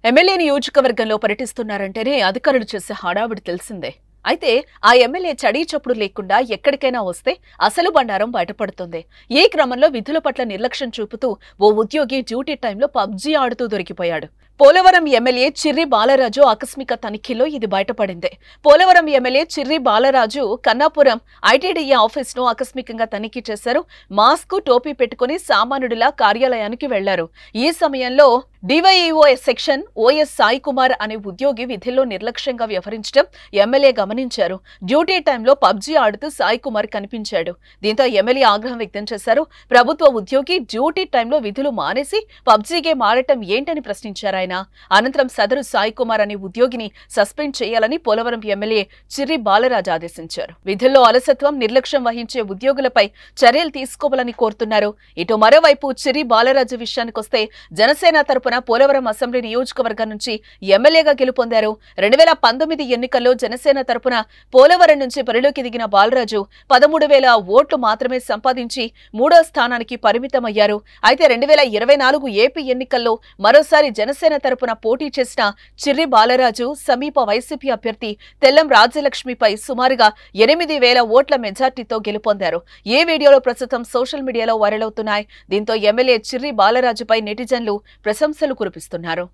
MLA నియోజకవర్గంలో పర్యటిస్తున్నారంటేనే అధికారులు చేసే హడావిడి తెలిసిందే. అయితే ఆ ఎమ్మెల్యే చడీ చప్పుడు లేకుండా ఎక్కడికైనా వస్తే అసలు బండారం బయటపడుతుంది. ఈ క్రమంలో విధుల పట్ల నిర్లక్ష్యం చూపుతూ ఓ ఉద్యోగి డ్యూటీ టైంలో పబ్జీ ఆడుతూ దొరికిపోయాడు. పోలవరం ఎమ్మెల్యే చిర్రి బాలరాజు ఆకస్మిక తనిఖీలో ఇది బయటపడింది. పోలవరం ఎమ్మెల్యే చిర్రి బాలరాజు కన్నాపురం ఐటీడీఏ ఆఫీస్ను ఆకస్మికంగా తనిఖీ చేశారు. మాస్క్, టోపీ పెట్టుకుని సామాన్యుడిలా కార్యాలయానికి వెళ్లారు. ఈ సమయంలో DyEO section OS Sai Kumar అనే ఉద్యోగి విధుల్లో నిర్లక్ష్యంగా వ్యవహరించడం ఎమ్మెల్యే గమనించారు. డ్యూటీ టైంలో పబ్జీ ఆడుతూ సాయి కుమార్ కనిపించాడు. దీంతో ఎమ్మెల్యే ఆగ్రహం వ్యక్తం చేశారు. ప్రభుత్వ ఉద్యోగి డ్యూటీ టైంలో విధులు మానేసి పబ్జీ గేమ్ ఆడటం ఏంటని ప్రశ్నించారు ఆయన. అనంతరం సదరు సాయి కుమార్ అనే ఉద్యోగిని సస్పెండ్ చేయాలని పోలవరం ఎమ్మెల్యే చిర్రి బాలరాజు ఆదేశించారు. విధుల్లో అలసత్వం, నిర్లక్ష్యం వహించే ఉద్యోగులపై చర్యలు తీసుకోవాలని కోరుతున్నారు. ఇటు మరోవైపు చిర్రి బాలరాజు విషయానికొస్తే జనసేన తరపున పోలవరం అసెంబ్లీ నియోజకవర్గం నుంచి ఎమ్మెల్యేగా గెలుపొందారు. 2019 ఎన్నికల్లో జనసేన తరపున పోలవరం నుంచి బరిలోకి దిగిన బాలరాజు 13,000 ఓట్లు మాత్రమే సంపాదించి 3వ స్థానానికి పరిమితమయ్యారు. అయితే 2024 ఏపీ ఎన్నికల్లో మరోసారి జనసేన తరపున పోటీ చేసిన చిర్రి బాలరాజు సమీప వైసీపీ అభ్యర్థి తెల్లం రాజ్యలక్ష్మిపై సుమారుగా 8,000 ఓట్ల మెజార్టీతో గెలుపొందారు. ఈ వీడియోలో ప్రస్తుతం సోషల్ మీడియాలో వైరల్ అవుతున్నాయి. దీంతో ఎమ్మెల్యే చిర్రి బాలరాజుపై నెటిజన్లు ప్రశంసలు కురిపిస్తున్నారు.